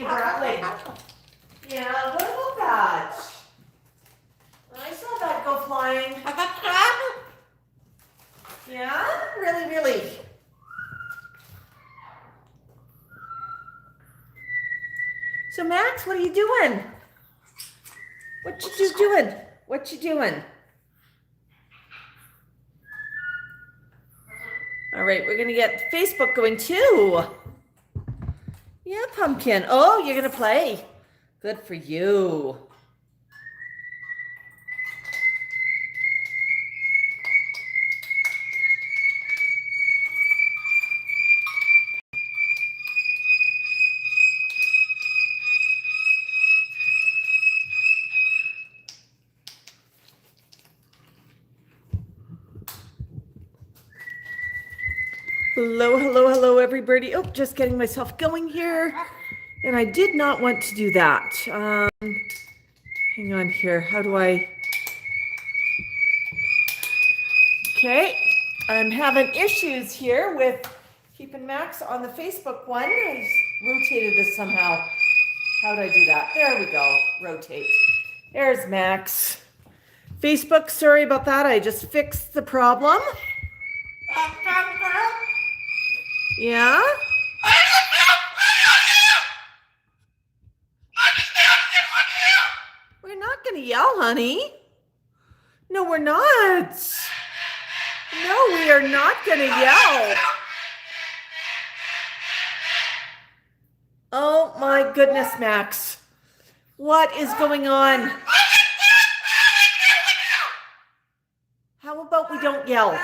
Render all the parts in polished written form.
you rattling. Yeah, what about that? I saw that go flying. Yeah, really. So Max, what are you doing? What you doing? All right, we're gonna get Facebook going too. Yeah, Pumpkin. Oh, you're gonna play. Good for you. Hello, everybody. Oh, just getting myself going here. And I did not want to do that. Hang on here. How do I? Okay. I'm having issues here with keeping Max on the Facebook one. I rotated this somehow. How did I do that? There we go. Rotate. There's Max. Facebook, sorry about that. I just fixed the problem. Yeah? We're not going to yell, honey. No, we're not. No, we are not going to yell. Oh my goodness, Max. What is going on? How about we don't yell?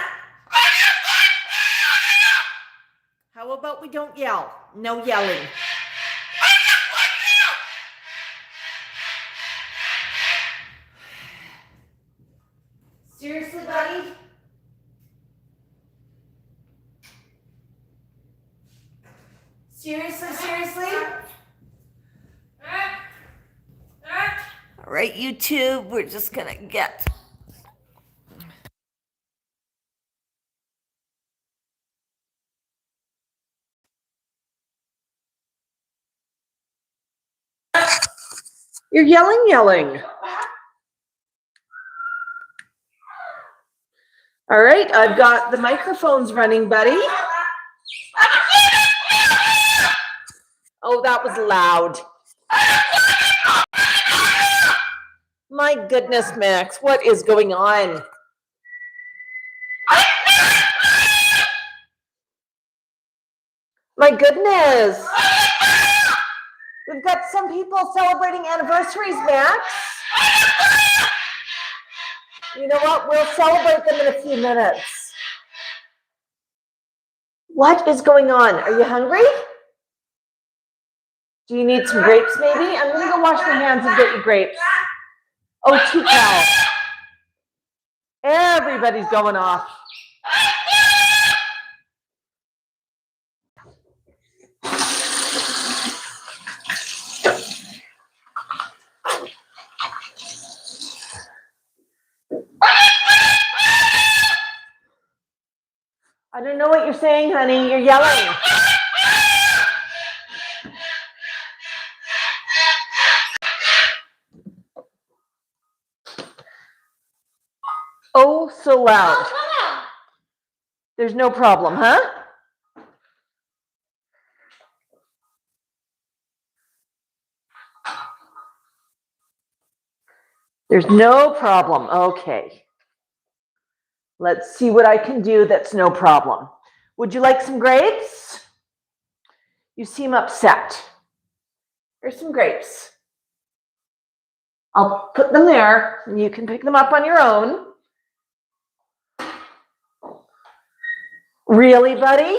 How about we don't yell? No yelling. Seriously, buddy? Seriously? All right, YouTube, we're just gonna get... You're yelling. All right, I've got the microphones running, buddy. Oh, that was loud. My goodness, Max, what is going on? My goodness. We've got some people celebrating anniversaries, Max. You know what? We'll celebrate them in a few minutes. What is going on? Are you hungry? Do you need some grapes, maybe? I'm going to go wash my hands and get you grapes. Oh, too cow. Everybody's going off. I don't know what you're saying, honey. You're yelling. Oh, so loud. There's no problem, huh? There's no problem. Okay. Let's see what I can do that's no problem. Would you like some grapes? You seem upset. Here's some grapes. I'll put them there, and you can pick them up on your own. Really, buddy?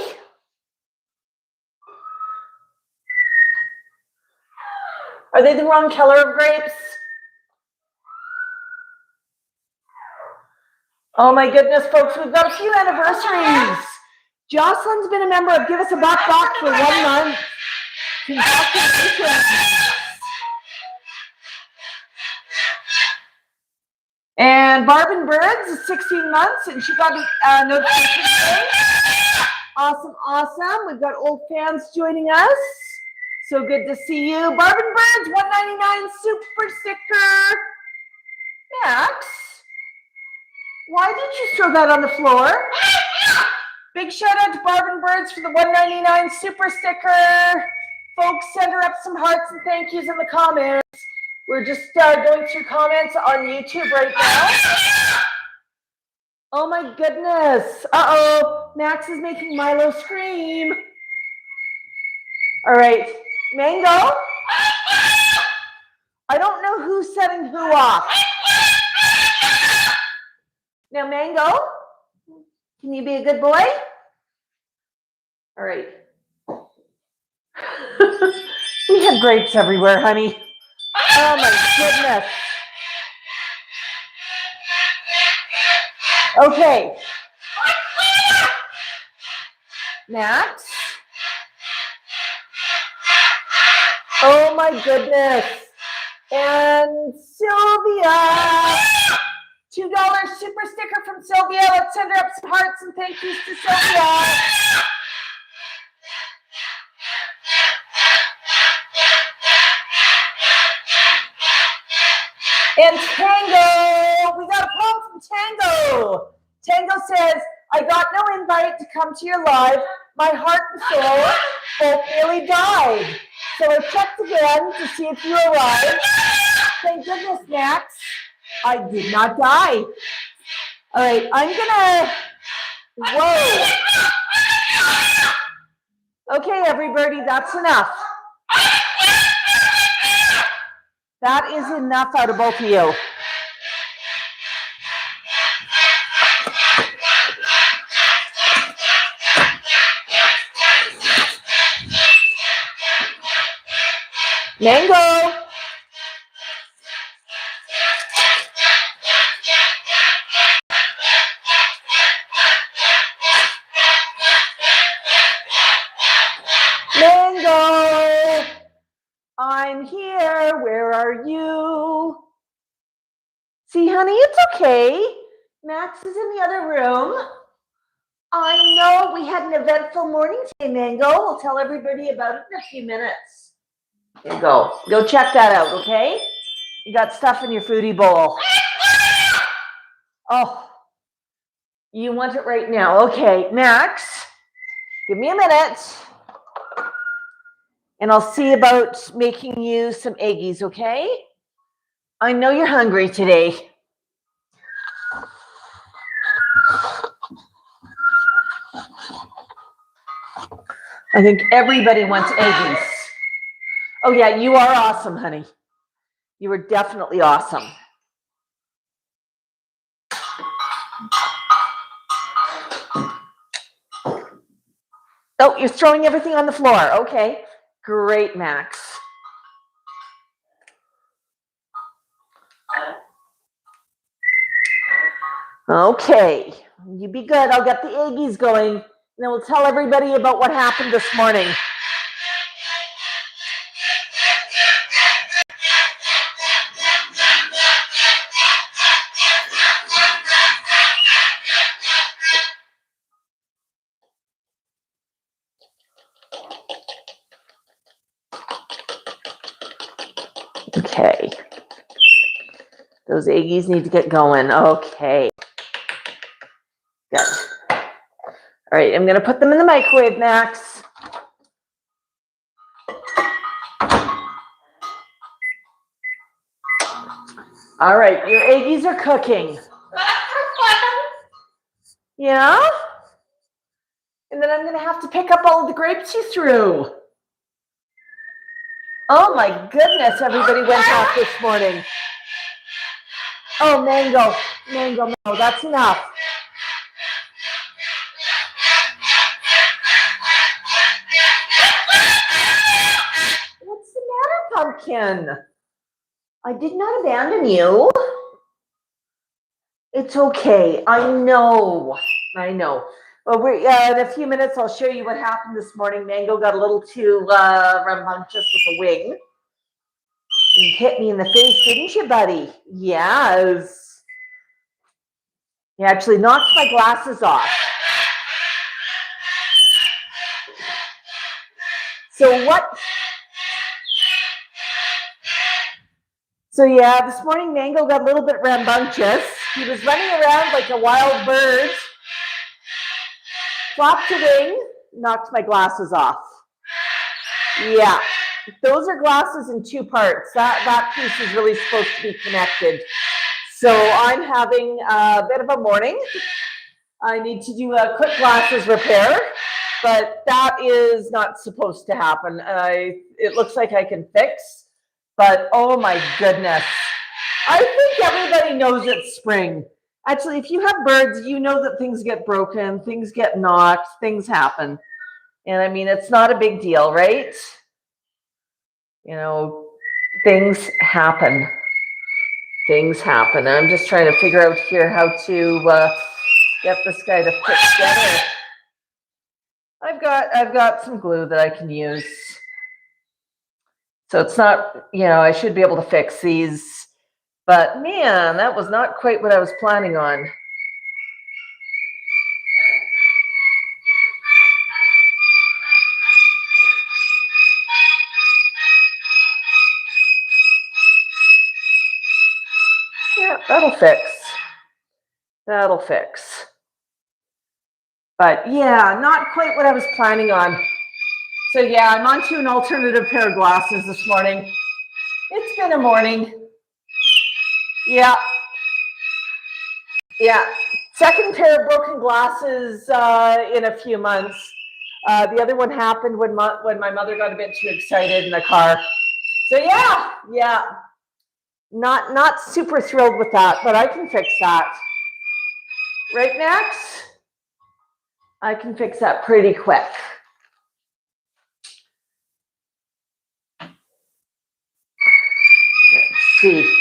Are they the wrong color of grapes? Oh my goodness, folks, we've got a few anniversaries. Jocelyn's been a member of Give Us a Bok Bok for 1 month. Congratulations. And Barbin Birds is 16 months, and she got a notification today. Awesome. We've got old fans joining us. So good to see you. Barben Birds, $1.99 super sticker. Max, why did you throw that on the floor? Big shout out to Barben Birds for the $1.99 super sticker. Folks, send her up some hearts and thank yous in the comments. We're just going through comments on YouTube right now. Oh my goodness. Uh-oh, Max is making Milo scream. All right, Mango. I don't know who's setting who off. Now, Mango, can you be a good boy? All right. We have grapes everywhere, honey. Oh my goodness. Okay. Max. Oh my goodness. And Sylvia. $2 super sticker from Sylvia. Let's send her up some hearts and thank yous to Sylvia. And Tango, we got a poem from Tango. Tango says, I got no invite to come to your live. My heart and soul both nearly died. So I checked again to see if you arrived. Thank goodness, Max, I did not die. All right, I'm gonna, whoa. Okay, everybody, that's enough. That is enough out of both of you. Mango. Mango. I'm here. Where are you? See, honey, it's okay. Max is in the other room. I know we had an eventful morning today, Mango. We'll tell everybody about it in a few minutes. Here you go. Go check that out, okay? You got stuff in your foodie bowl. Oh, you want it right now. Okay, Max, give me a minute. And I'll see about making you some eggies, okay? I know you're hungry today. I think everybody wants eggies. Oh yeah, you are awesome, honey. You are definitely awesome. Oh, you're throwing everything on the floor. Okay, great, Max. Okay, you be good. I'll get the eggies going, and then we'll tell everybody about what happened this morning. Okay, those eggies need to get going. Okay, good. All right, I'm gonna put them in the microwave, Max. All right, your eggies are cooking. Yeah? And then I'm gonna have to pick up all of the grapes you threw. Oh my goodness, everybody went off this morning. Oh, Mango, Mango, no, that's enough. What's the matter, Pumpkin? I did not abandon you. It's okay, I know. Well, in a few minutes, I'll show you what happened this morning. Mango got a little too rambunctious with a wing. You hit me in the face, didn't you, buddy? Yes. You actually knocked my glasses off. So what So yeah, this morning Mango got a little bit rambunctious. He was running around like a wild bird, flopped a wing, knocked my glasses off. Yeah, those are glasses in two parts. That piece is really supposed to be connected. So I'm having a bit of a morning. I need to do a quick glasses repair, but that is not supposed to happen. It looks like I can fix, but oh my goodness. I think everybody knows it's spring. Actually, if you have birds, you know that things get broken, things get knocked, things happen. And I mean, it's not a big deal, right? You know, things happen. Things happen. I'm just trying to figure out here how to get this guy to fit together. I've got some glue that I can use. So it's not, you know, I should be able to fix these. But man, that was not quite what I was planning on. Yeah, that'll fix. That'll fix. But yeah, not quite what I was planning on. So yeah, I'm onto an alternative pair of glasses this morning. It's been a morning. Yeah. Yeah. Second pair of broken glasses in a few months. The other one happened when my mother got a bit too excited in the car. So yeah. Not super thrilled with that, but I can fix that. Right, Max? I can fix that pretty quick. Let's see.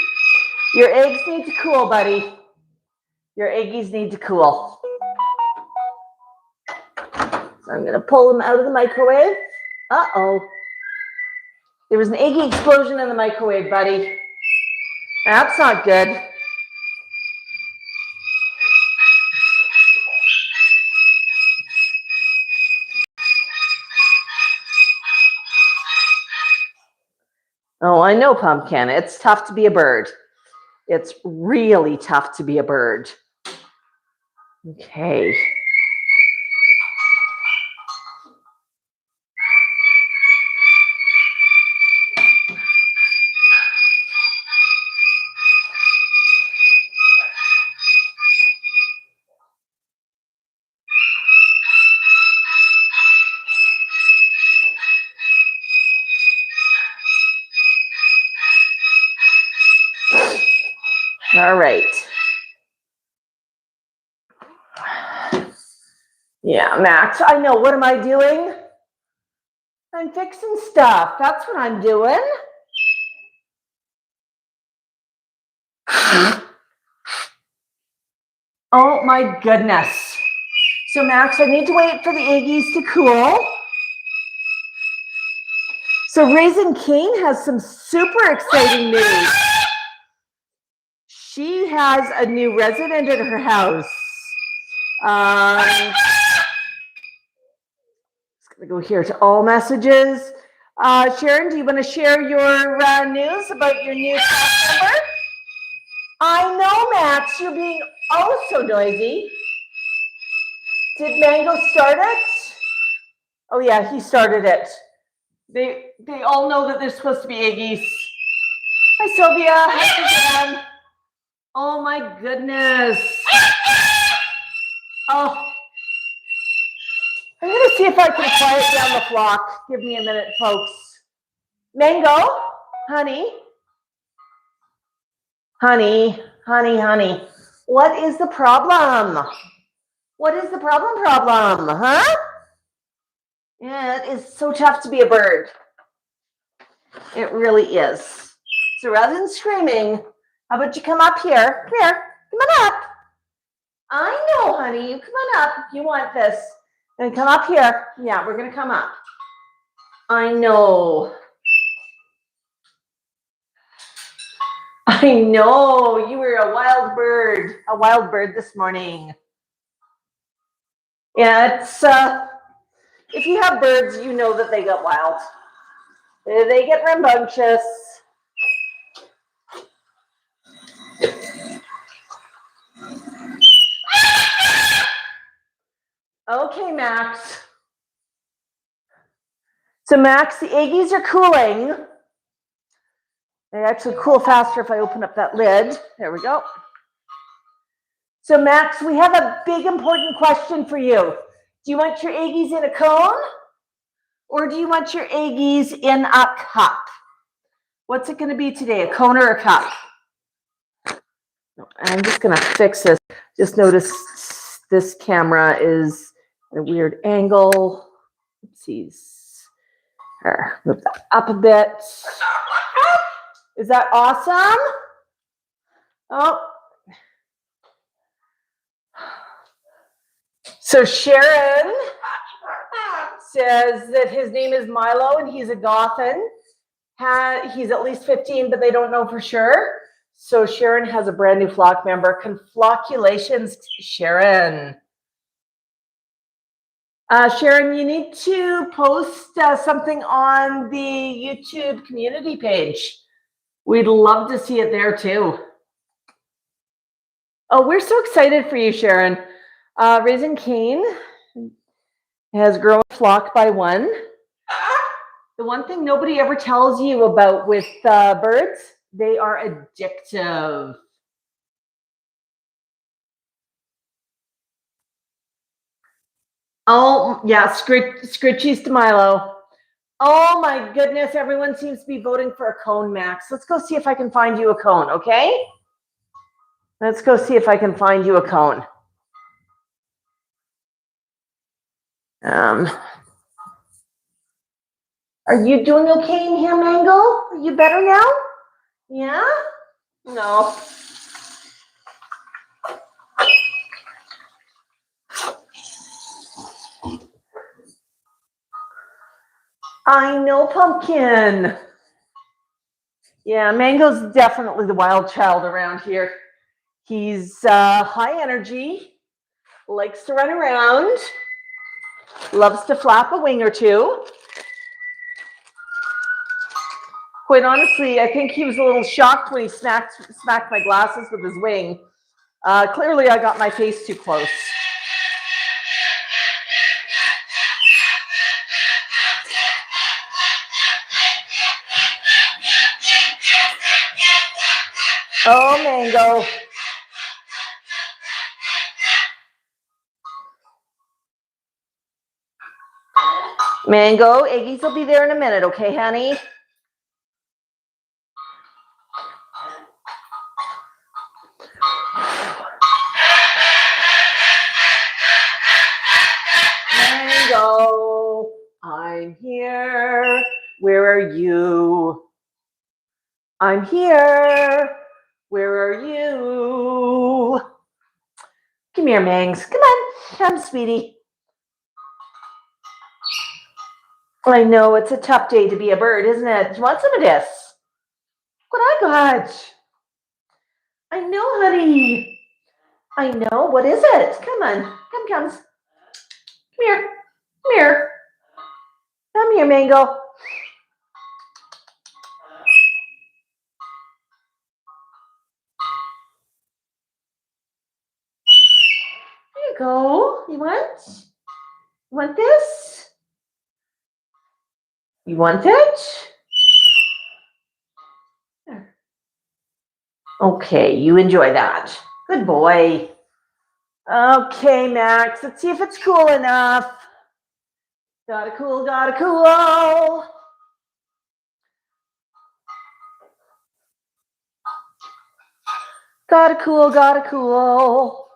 Your eggs need to cool, buddy. Your eggies need to cool. So I'm going to pull them out of the microwave. Uh-oh. There was an eggy explosion in the microwave, buddy. That's not good. Oh, I know, Pumpkin. It's tough to be a bird. It's really tough to be a bird. Okay. All right. Yeah, Max, I know. What am I doing? I'm fixing stuff. That's what I'm doing. Oh my goodness. So Max, I need to wait for the eggies to cool. So Raisin King has some super exciting news. She has a new resident at her house. Just gonna go here to all messages. Sharon, do you want to share your news about your new staff member? I know, Max, you're being oh so noisy. Did Mango start it? Oh yeah, he started it. They all know that they're supposed to be eggies. Hi, Sylvia. Hi, Suzanne. Oh my goodness. Oh. I'm going to see if I can quiet down the flock. Give me a minute, folks. Mango, honey. Honey. What is the problem? What is the problem, huh? Yeah, it is so tough to be a bird. It really is. So rather than screaming, how about you come up here? Come here. Come on up. I know, honey. You come on up if you want this. And come up here. Yeah, we're going to come up. I know. I know. You were a wild bird this morning. Yeah, it's if you have birds, you know that they get wild. They get rambunctious. Okay, Max. So Max, the eggies are cooling. They actually cool faster if I open up that lid. There we go. So Max, we have a big important question for you. Do you want your eggies in a cone? Or do you want your eggies in a cup? What's it going to be today, a cone or a cup? I'm just going to fix this. Just notice this camera is at a weird angle. Oopsies. Move that up a bit. Is that awesome? Oh. So Sharon says that his name is Milo and he's a Gothan. He's at least 15, but they don't know for sure. So Sharon has a brand new flock member. Congratulations, Sharon. Sharon, you need to post something on the YouTube community page. We'd love to see it there too. Oh, we're so excited for you, Sharon. Raising Cane has grown flock by one. The one thing nobody ever tells you about with birds, they are addictive. Oh, yeah, Scritchies to Milo. Oh my goodness, everyone seems to be voting for a cone, Max. Let's go see if I can find you a cone, okay? Let's go see if I can find you a cone. Are you doing okay in here, Mango? Are you better now? Yeah? No. I know, Pumpkin. Yeah, Mango's definitely the wild child around here. He's high energy, likes to run around, loves to flap a wing or two. Quite honestly, I think he was a little shocked when he smacked my glasses with his wing. Clearly, I got my face too close. Oh, Mango. Mango, Eggies will be there in a minute, okay, honey? Mango, I'm here. Where are you? I'm here. Where are you? Come here, Mangs. Come on. Come, sweetie. I know it's a tough day to be a bird, isn't it? Do you want some of this? What I got? I know, honey. I know. What is it? Come on. Come. Come here. Come here. Come here, Mango. There you go. You want? You want this? You want it? There. Okay, you enjoy that. Good boy. Okay, Max. Let's see if it's cool enough. Gotta cool, gotta cool. Gotta cool, gotta cool.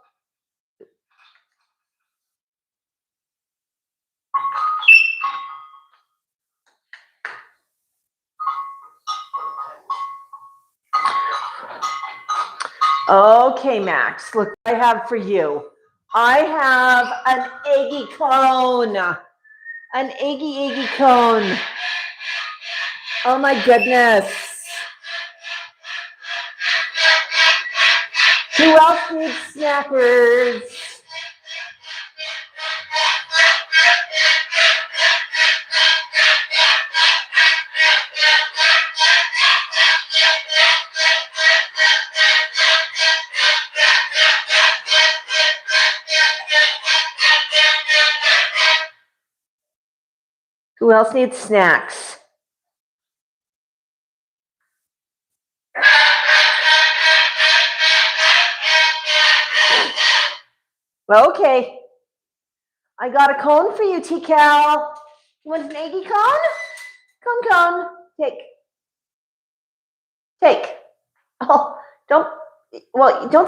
Okay, Max, look what I have for you. I have an eggy cone. An eggy cone. Oh my goodness. Who else needs snackers? Who else needs snacks? Okay. I got a cone for you, T-Cal. You want an eggy cone? Cone. Take. Oh, don't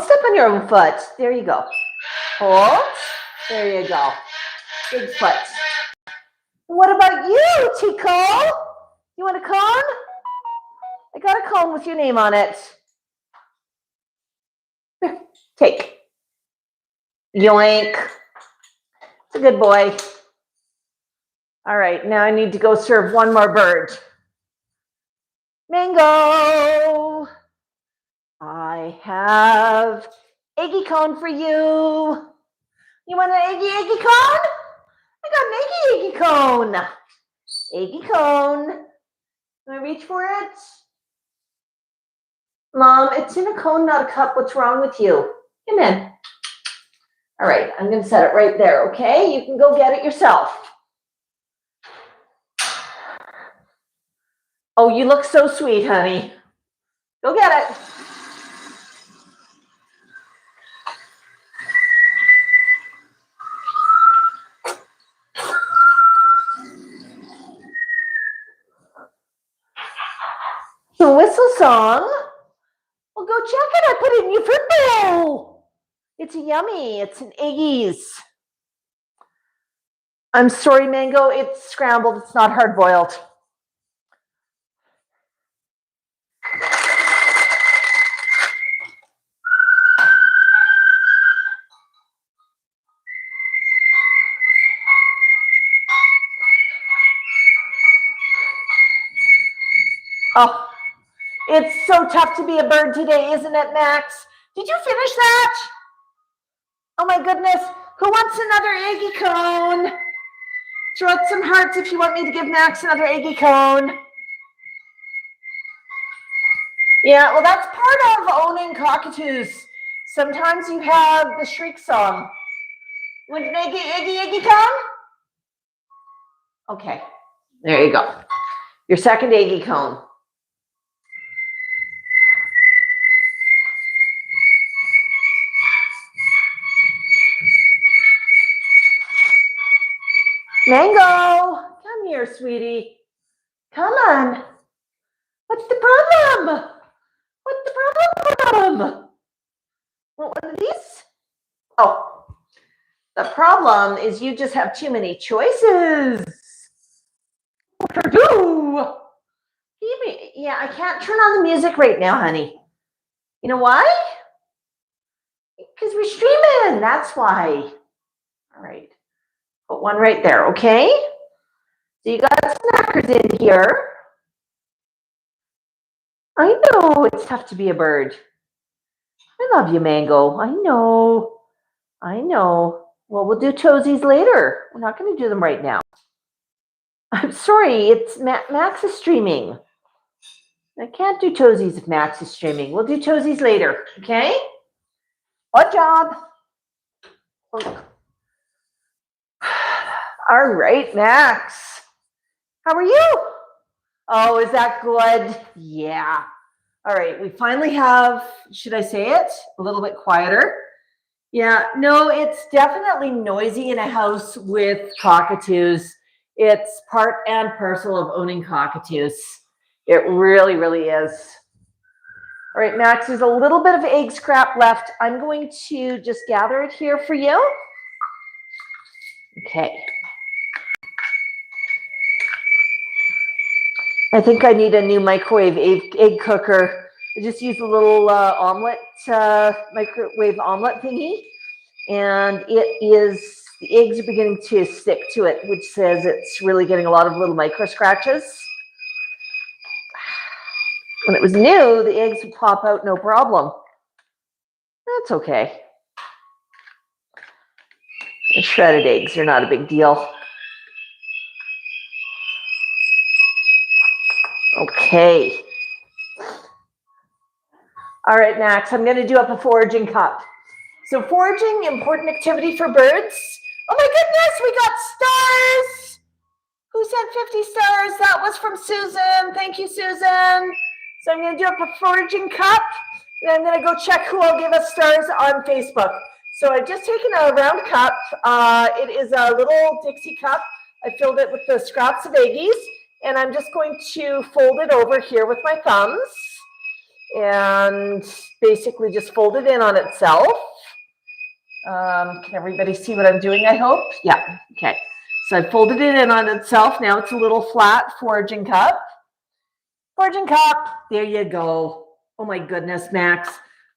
step on your own foot. There you go. Hold. There you go. Big foot. What about you, Tico? You want a cone? I got a cone with your name on it. Here, take. Yoink. It's a good boy. All right, now I need to go serve one more bird. Mango. I have eggy cone for you. You want an eggy cone? I got an eggy cone. Eggy cone. Can I reach for it? Mom, it's in a cone, not a cup. What's wrong with you? Come in. All right, I'm going to set it right there, okay? You can go get it yourself. Oh, you look so sweet, honey. Go get it. The whistle song. Well, go check it. I put it in your fruit bowl. It's yummy. It's an Eggy's. I'm sorry, Mango. It's scrambled. It's not hard boiled. Oh, it's so tough to be a bird today, isn't it, Max? Did you finish that? Oh my goodness. Who wants another eggy cone? Throw out some hearts if you want me to give Max another eggy cone. Yeah, well, that's part of owning cockatoos. Sometimes you have the shriek song. Want an eggy cone? Okay, there you go. Your second eggy cone. Mango, come here, sweetie. Come on. What's the problem? What's the problem? Want one of these? Oh, the problem is you just have too many choices. What to do? Yeah, I can't turn on the music right now, honey. You know why? Because we're streaming. That's why. All right. Put one right there, okay? So you got snackers in here. I know it's tough to be a bird. I love you, Mango. I know. Well, we'll do toesies later. We're not going to do them right now. I'm sorry. It's Max is streaming. I can't do toesies if Max is streaming. We'll do toesies later, okay? Good job. All right, Max. How are you? Oh, is that good? Yeah. All right, we finally have, should I say it? A little bit quieter. Yeah, no, it's definitely noisy in a house with cockatoos. It's part and parcel of owning cockatoos. It really, really is. All right, Max, there's a little bit of egg scrap left. I'm going to just gather it here for you. Okay. I think I need a new microwave egg cooker. I just use a little omelet, microwave omelet thingy. And the eggs are beginning to stick to it, which says it's really getting a lot of little micro scratches. When it was new, the eggs would pop out no problem. That's okay. The shredded eggs are not a big deal. Okay. All right, Max, I'm going to do up a foraging cup. So foraging, important activity for birds. Oh my goodness, we got stars. Who sent 50 stars? That was from Susan. Thank you, Susan. So I'm going to do a Foraging cup. And I'm going to go check who will give us stars on Facebook. So I've just taken a round cup. It is a little Dixie cup. I filled it with the scraps of eggies. And I'm just going to fold it over here with my thumbs. And basically just fold it in on itself. Can everybody see what I'm doing, I hope? Yeah, okay. So I folded it in on itself. Now it's a little flat Foraging cup. Foraging cup, there you go. Oh my goodness, Max.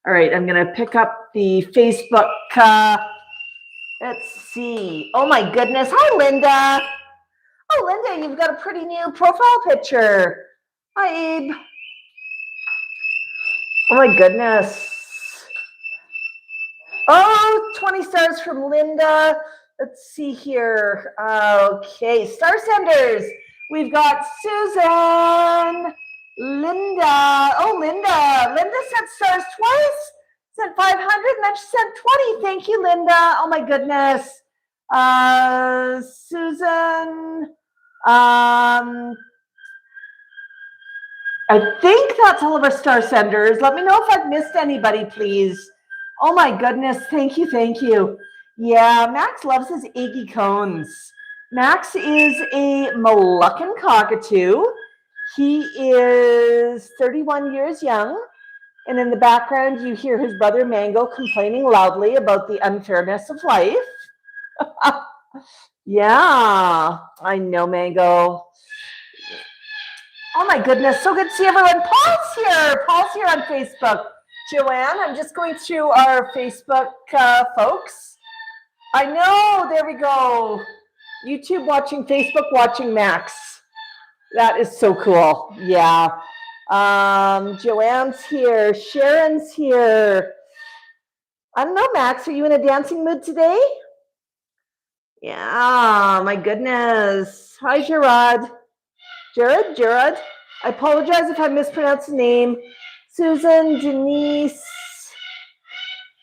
All right, I'm gonna pick up the Facebook. Let's see. Oh my goodness, hi Linda. Oh Linda, you've got a pretty new profile picture. Hi Abe. Oh my goodness. Oh, 20 stars from Linda. Let's see here. Okay, star senders. We've got Susan, Linda. Oh, Linda. Linda sent stars twice. Sent 500 and then she sent 20. Thank you, Linda. Oh my goodness. Susan. I think that's all of our star senders. Let me know if I've missed anybody, please. Oh my goodness, thank you, thank you. Yeah, Max loves his eggy cones. Max is a Moluccan cockatoo. He is 31 years young. And in the background, you hear his brother Mango complaining loudly about the unfairness of life. Yeah, I know, Mango. Oh my goodness, so good to see everyone. Paul's here. Paul's here on Facebook. Joanne, I'm just going through our Facebook folks. I know, there we go. YouTube watching, Facebook watching Max. That is so cool. Yeah. Joanne's here. Sharon's here. I don't know, Max, are you in a dancing mood today? Yeah, my goodness. Hi, Gerard. Jared. I apologize if I mispronounced the name. Susan, Denise.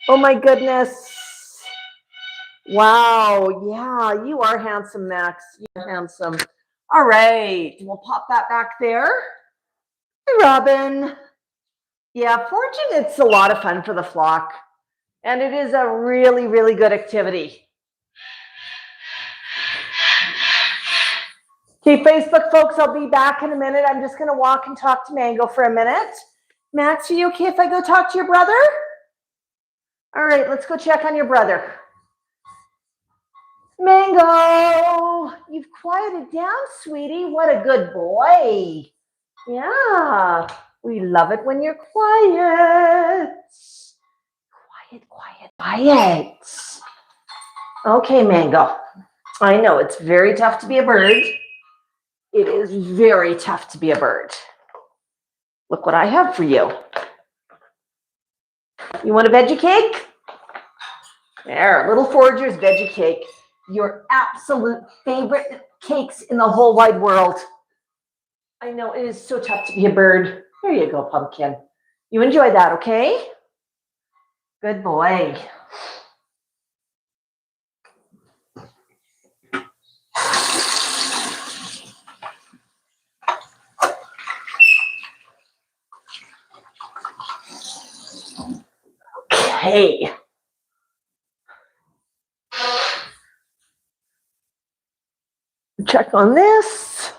Oh my goodness. Wow. Yeah, you are handsome, Max. You're handsome. All right. We'll pop that back there. Hey, Robin. Yeah, foraging, it's a lot of fun for the flock. And it is a really, really good activity. Okay, Facebook folks, I'll be back in a minute. I'm just going to walk and talk to Mango for a minute. Max, are you okay if I go talk to your brother? All right, let's go check on your brother. Mango, you've quieted down, sweetie. What a good boy. Yeah, we love it when you're quiet. Quiet. Okay, Mango. I know it's very tough to be a bird. It is very tough to be a bird. Look what I have for you. You want a veggie cake? There, Little Forager's veggie cake. Your absolute favorite cakes in the whole wide world. I know it is so tough to be a bird. Here you go, pumpkin. You enjoy that, okay? Good boy. Okay. Check on this.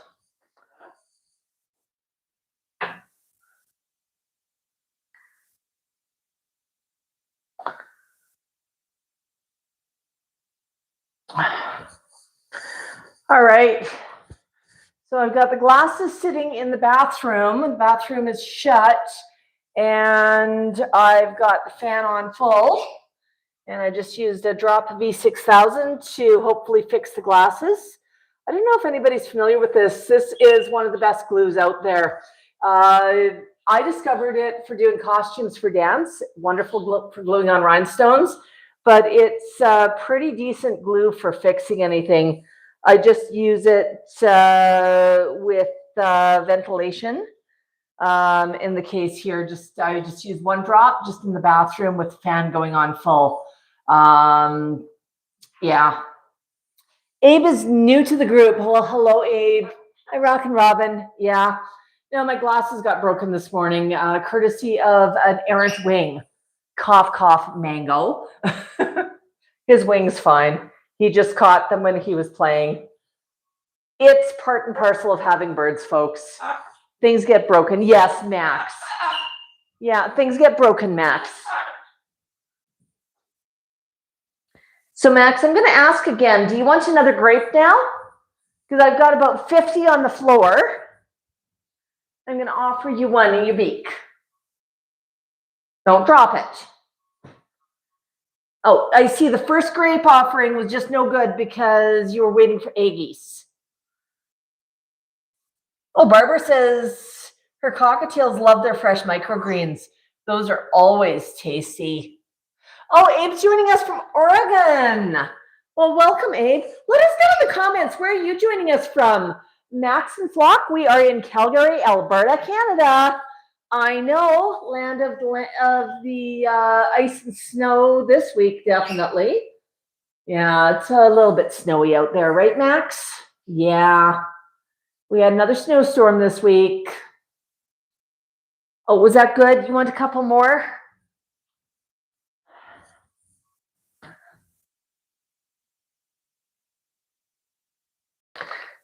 All right. So I've got the glasses sitting in the bathroom. The bathroom is shut. And I've got the fan on full. And I just used a drop of V6000 to hopefully fix the glasses. I don't know if anybody's familiar with this. This is one of the best glues out there. I discovered it for doing costumes for dance. Wonderful glue for gluing on rhinestones. But it's pretty decent glue for fixing anything. I just use it with ventilation. In the case here, I just use one drop just in the bathroom with the fan going on full. Yeah. Abe is new to the group. Well, hello, Abe. Hi, Rock and Robin. Yeah. No, my glasses got broken this morning, courtesy of an errant wing. Cough, cough, mango. His wing's fine. He just caught them when he was playing. It's part and parcel of having birds, folks. Things get broken. Yes, Max. Yeah, things get broken, Max. So, Max, I'm going to ask again, do you want another grape now? Because I've got about 50 on the floor. I'm going to offer you one in your beak. Don't drop it. Oh, I see the first grape offering was just no good because you were waiting for eggies. Oh, Barbara says her cockatiels love their fresh microgreens. Those are always tasty. Oh, Abe's joining us from Oregon. Well, welcome, Abe. Let us know in the comments, where are you joining us from? Max and Flock, we are in Calgary, Alberta, Canada. I know, land of the ice and snow this week, definitely. Yeah, it's a little bit snowy out there, right, Max? Yeah. We had another snowstorm this week. Oh, was that good? You want a couple more?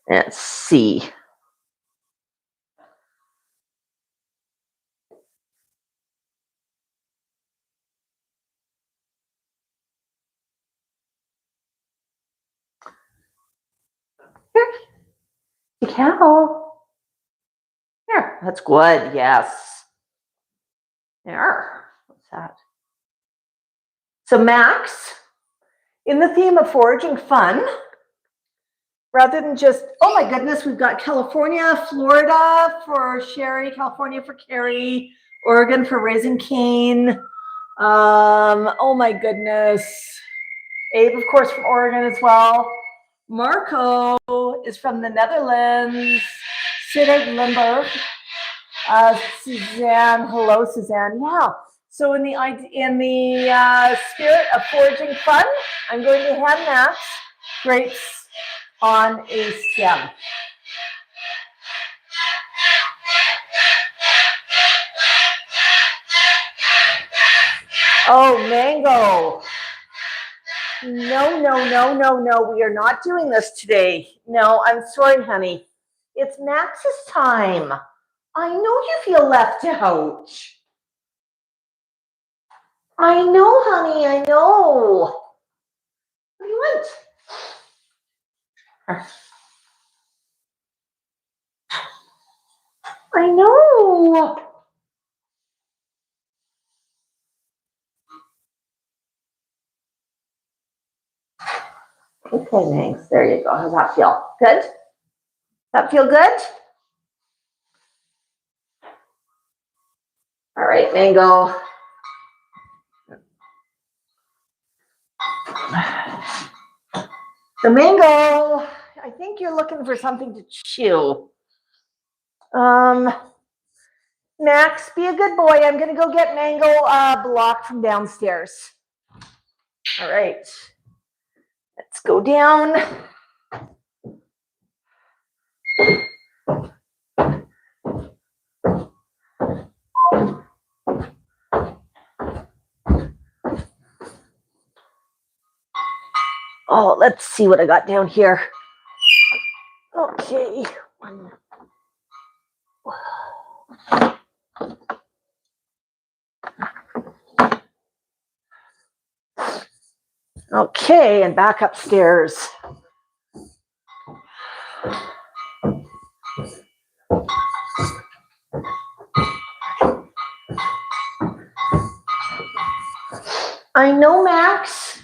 Let's see. Here, you can. Here, that's good. Yes. There. What's that? So, Max, in the theme of foraging fun, rather than just, oh my goodness, we've got California, Florida for Sherry, California for Carrie, Oregon for Raising Cane. Oh my goodness. Abe, of course, from Oregon as well. Marco is from the Netherlands. Sid Limburg. Suzanne, hello, Suzanne. Yeah. So in the spirit of foraging fun, I'm going to hand Max grapes on a stem. Oh, mango. No. We are not doing this today. No, I'm sorry, honey. It's Max's time. I know you feel left out. I know, honey, I know. What do you want? I know. Okay, thanks. There you go. How's that feel? Good? That feel good? All right, mango. The mango, I think you're looking for something to chew. Max, be a good boy. I'm going to go get mango block from downstairs. All right. Let's go down. Oh, let's see what I got down here. Okay. Okay, and back upstairs. I know, Max.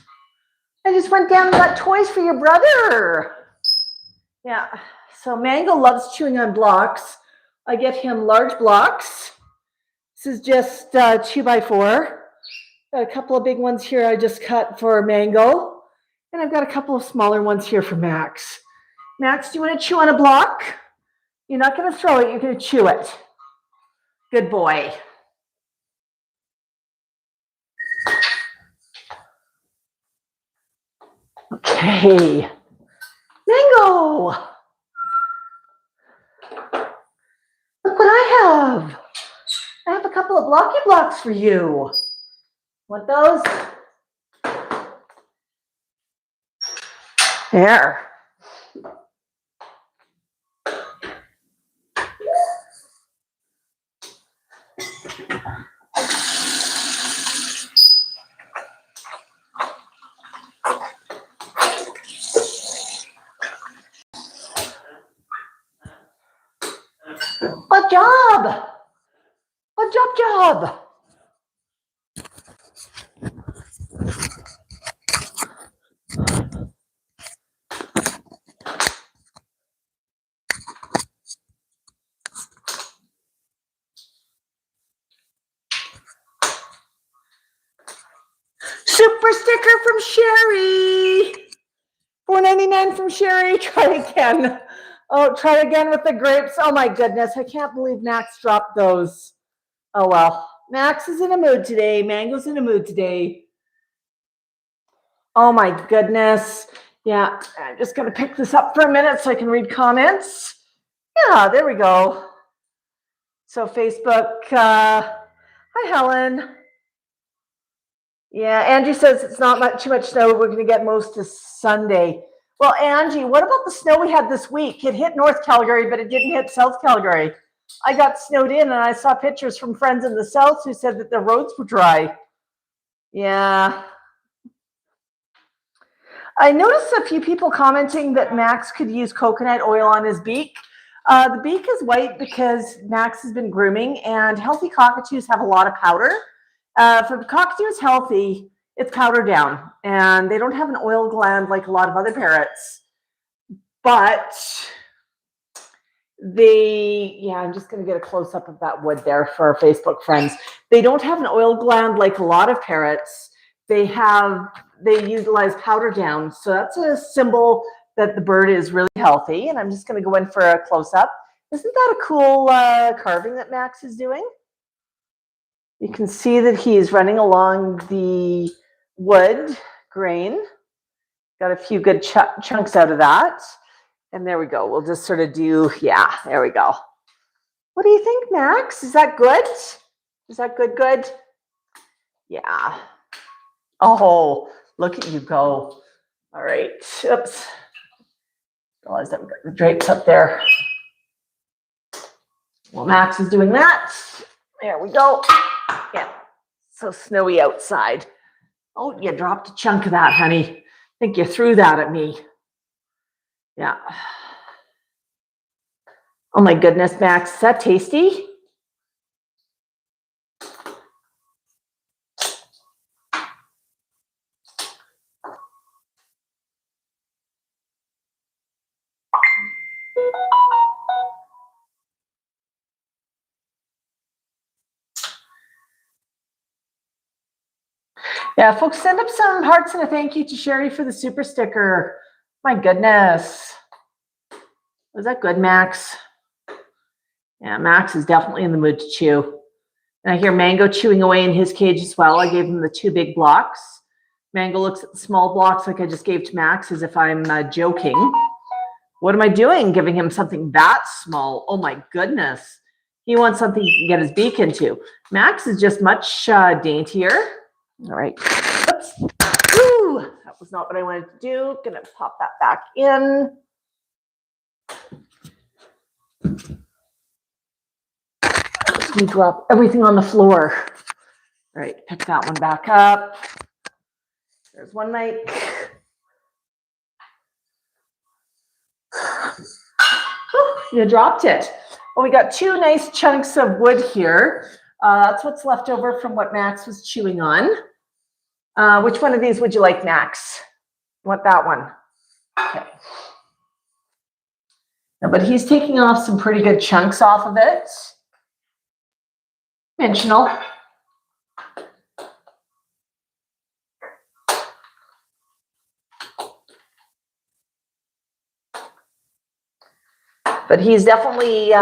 I just went down and got toys for your brother. Yeah, so Mango loves chewing on blocks. I get him large blocks. This is just 2x4. Got a couple of big ones here I just cut for Mango. And I've got a couple of smaller ones here for Max. Max, do you want to chew on a block? You're not going to throw it, you're going to chew it. Good boy. Okay. Mango. Look what I have. I have a couple of blocky blocks for you. Want those? There. Good job. Good job. Super sticker from Sherry. $4.99 from Sherry. Try again. Oh, try again with the grapes. Oh my goodness. I can't believe Max dropped those. Oh well. Max is in a mood today. Mango's in a mood today. Oh my goodness. Yeah, I'm just going to pick this up for a minute so I can read comments. Yeah, there we go. So Facebook, hi Helen. Yeah, Angie says it's not too much snow. We're going to get most of Sunday. Well, Angie, what about the snow we had this week? It hit North Calgary, but it didn't hit South Calgary. I got snowed in and I saw pictures from friends in the South who said that the roads were dry. Yeah. I noticed a few people commenting that Max could use coconut oil on his beak. The beak is white because Max has been grooming, and healthy cockatoos have a lot of powder. If a cockatoo is healthy, it's powder down, and they don't have an oil gland like a lot of other parrots. But I'm just going to get a close-up of that wood there for our Facebook friends. They don't have an oil gland like a lot of parrots. They utilize powder down. So that's a symbol that the bird is really healthy. And I'm just going to go in for a close-up. Isn't that a cool carving that Max is doing? You can see that he's running along the wood grain. Got a few good chunks out of that. And there we go. We'll just sort of there we go. What do you think, Max? Is that good? Is that good? Yeah. Oh, look at you go. All right. Oops. Realize that we got the drapes up there. Well, Max is doing that. There we go. Yeah. So snowy outside. Oh, you dropped a chunk of that, honey. I think you threw that at me. Yeah. Oh my goodness, Max. Is that tasty? Yeah, folks, send up some hearts and a thank you to Sherry for the super sticker. My goodness. Was that good, Max? Yeah, Max is definitely in the mood to chew. And I hear Mango chewing away in his cage as well. I gave him the 2 big blocks. Mango looks at the small blocks like I just gave to Max as if I'm joking. What am I doing? Giving him something that small? Oh my goodness. He wants something he can get his beak into. Max is just much daintier. All right. Oops. Ooh, that was not what I wanted to do. Gonna pop that back in. Let me drop everything on the floor. All right, pick that one back up. There's one mic. You dropped it. Well, we got 2 nice chunks of wood here. That's what's left over from what Max was chewing on. Which one of these would you like, Max? You want that one? Okay. No, but he's taking off some pretty good chunks off of it. Dimensional. But he's definitely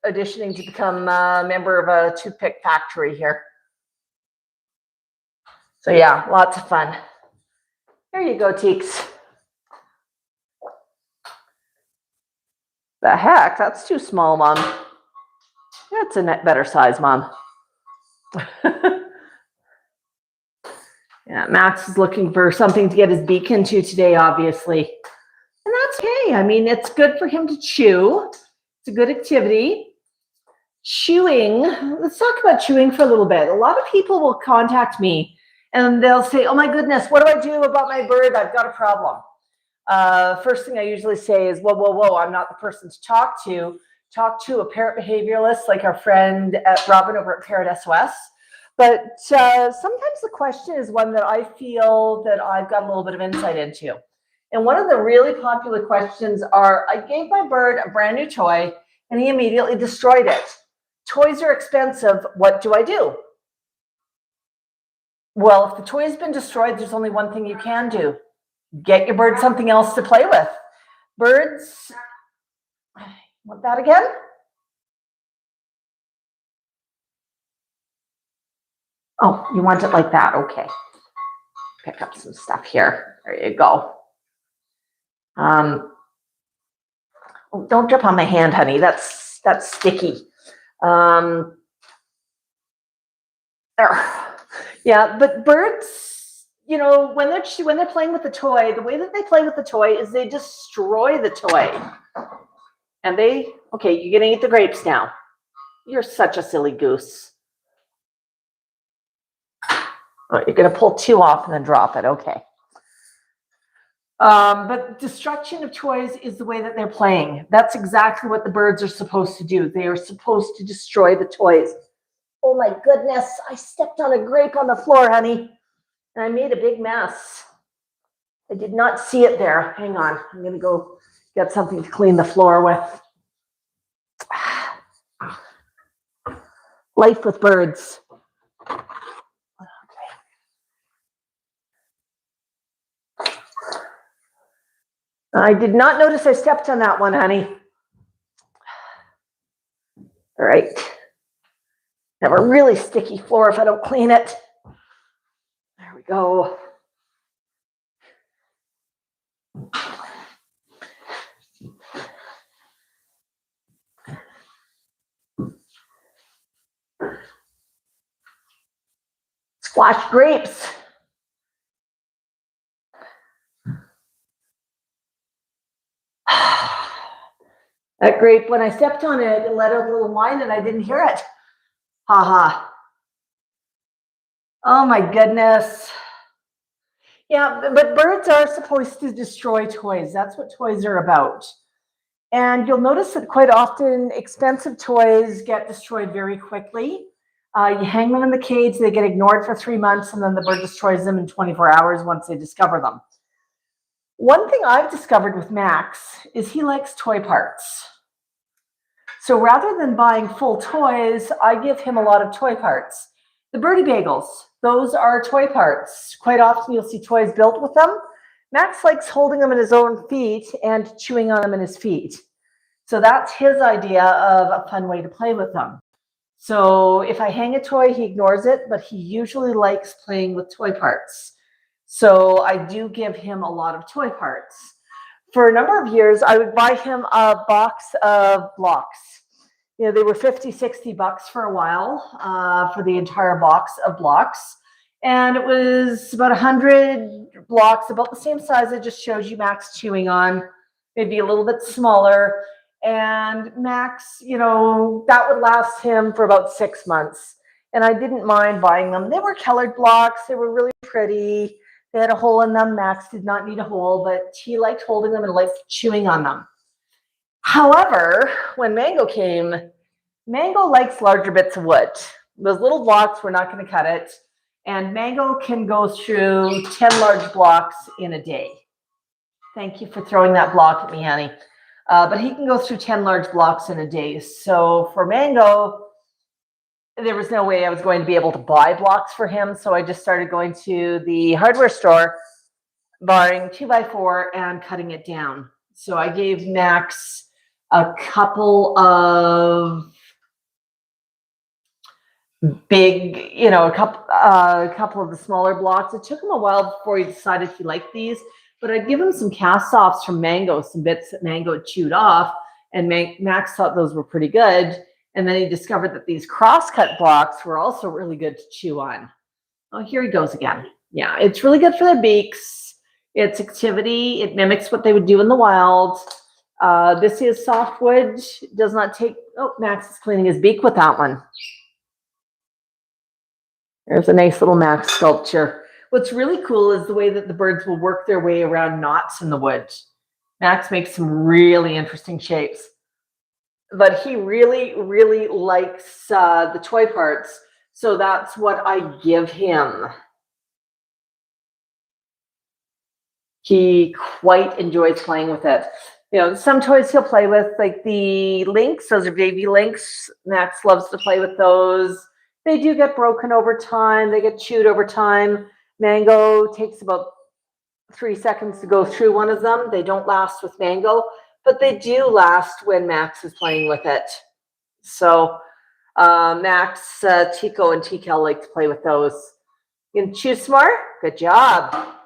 auditioning to become a member of a toothpick factory here. So yeah, lots of fun. There you go, Teeks. The heck? That's too small, Mom. That's a better size, Mom. Yeah, Max is looking for something to get his beak into today, obviously. And that's okay. I mean, it's good for him to chew. It's a good activity. Chewing, let's talk about chewing for a little bit. A lot of people will contact me and they'll say, oh my goodness, what do I do about my bird? I've got a problem. First thing I usually say is, whoa, whoa, whoa, I'm not the person to talk to. Talk to a parrot behavioralist like our friend Robin over at Parrot SOS. But sometimes the question is one that I feel that I've got a little bit of insight into. And one of the really popular questions are, I gave my bird a brand new toy and he immediately destroyed it. Toys are expensive. What do I do? Well, if the toy has been destroyed, there's only one thing you can do. Get your bird something else to play with. Birds, want that again? Oh, you want it like that? Okay. Pick up some stuff here. There you go. Oh, don't drip on my hand, honey. That's sticky. Yeah, but birds, you know, when they're playing with the toy, the way that they play with the toy is they destroy the toy. And okay, you're gonna eat the grapes now. You're such a silly goose. Oh, you're gonna pull two off and then drop it. Okay. But destruction of toys is the way that they're playing. That's exactly what the birds are supposed to do. They are supposed to destroy the toys. Oh my goodness, I stepped on a grape on the floor, honey, and I made a big mess. I did not see it there. Hang on, I'm gonna go get something to clean the floor with. Life with birds. I did not notice I stepped on that one, honey. All right. I have a really sticky floor if I don't clean it. There we go. Squash grapes. That grape, when I stepped on it, it let out a little whine and I didn't hear it. Ha ha. Oh my goodness. Yeah, but birds are supposed to destroy toys. That's what toys are about. And you'll notice that quite often expensive toys get destroyed very quickly. You hang them in the cage, they get ignored for 3 months, and then the bird destroys them in 24 hours once they discover them. One thing I've discovered with Max is he likes toy parts. So rather than buying full toys, I give him a lot of toy parts. The birdie bagels, those are toy parts. Quite often you'll see toys built with them. Max likes holding them in his own feet and chewing on them in his feet. So that's his idea of a fun way to play with them. So if I hang a toy, he ignores it, but he usually likes playing with toy parts. So I do give him a lot of toy parts. For a number of years, I would buy him a box of blocks. You know, they were 50, 60 bucks for a while for the entire box of blocks. And it was about 100 blocks, about the same size I just showed you Max chewing on, maybe a little bit smaller. And Max, you know, that would last him for about 6 months. And I didn't mind buying them. They were colored blocks. They were really pretty. They had a hole in them. Max did not need a hole, but he liked holding them and liked chewing on them. However, when Mango came, Mango likes larger bits of wood. Those little blocks, we're not going to cut it. And Mango can go through 10 large blocks in a day. Thank you for throwing that block at me, honey. But he can go through 10 large blocks in a day. So for Mango, there was no way I was going to be able to buy blocks for him. So I just started going to the hardware store, buying 2x4 and cutting it down. So I gave Max a couple of big, you know, a couple of the smaller blocks. It took him a while before he decided he liked these, but I'd give him some cast offs from Mango, some bits that Mango had chewed off, and Max thought those were pretty good. And then he discovered that these crosscut blocks were also really good to chew on. Oh, here he goes again. Yeah, it's really good for their beaks. It's activity. It mimics what they would do in the wild. This is softwood. Does not take, oh, Max is cleaning his beak with that one. There's a nice little Max sculpture. What's really cool is the way that the birds will work their way around knots in the wood. Max makes some really interesting shapes. But he really, really likes the toy parts. So that's what I give him. He quite enjoys playing with it. You know, some toys he'll play with, like the Lynx. Those are baby Lynx. Max loves to play with those. They do get broken over time. They get chewed over time. Mango takes about 3 seconds to go through one of them. They don't last with Mango, but they do last when Max is playing with it. So Max, Tico, and Tikel like to play with those. You can chew some more? Good job.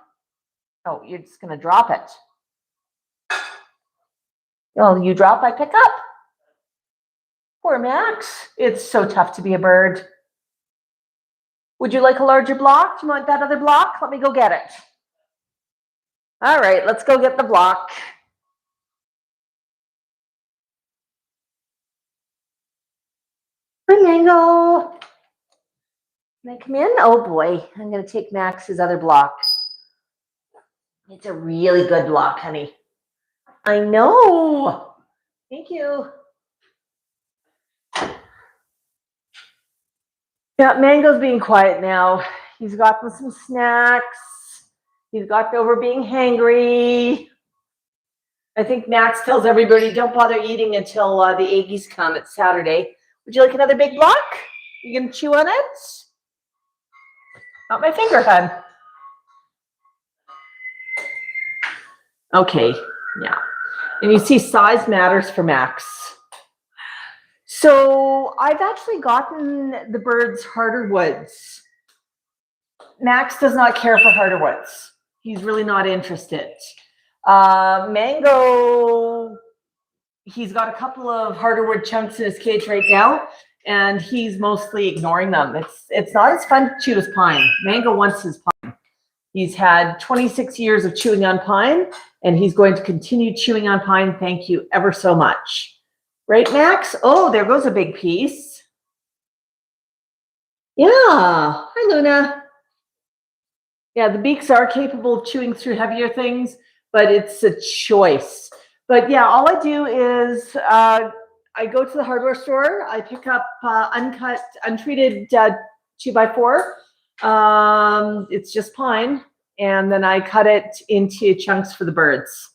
Oh, you're just going to drop it. Oh, you drop, I pick up. Poor Max. It's so tough to be a bird. Would you like a larger block? Do you want that other block? Let me go get it. All right, let's go get the block. Hi, Mango. Can I come in? Oh, boy. I'm going to take Max's other block. It's a really good block, honey. I know. Thank you. Yeah, Mango's being quiet now. He's gotten some snacks. He's gotten over being hangry. I think Max tells everybody don't bother eating until the eggies come. It's Saturday. Would you like another big block? You gonna chew on it? Not my finger, hun. Okay, yeah. And you see size matters for Max. So I've actually gotten the birds harder woods. Max does not care for harder woods. He's really not interested. Mango, he's got a couple of harder wood chunks in his cage right now, and he's mostly ignoring them. It's not as fun to chew as pine. Mango wants his pine. He's had 26 years of chewing on pine, and he's going to continue chewing on pine. Thank you ever so much. Right, Max? Oh, there goes a big piece. Yeah. Hi, Luna. Yeah, the beaks are capable of chewing through heavier things, but it's a choice. But yeah, all I do is I go to the hardware store. I pick up uncut, untreated 2x4. It's just pine. And then I cut it into chunks for the birds.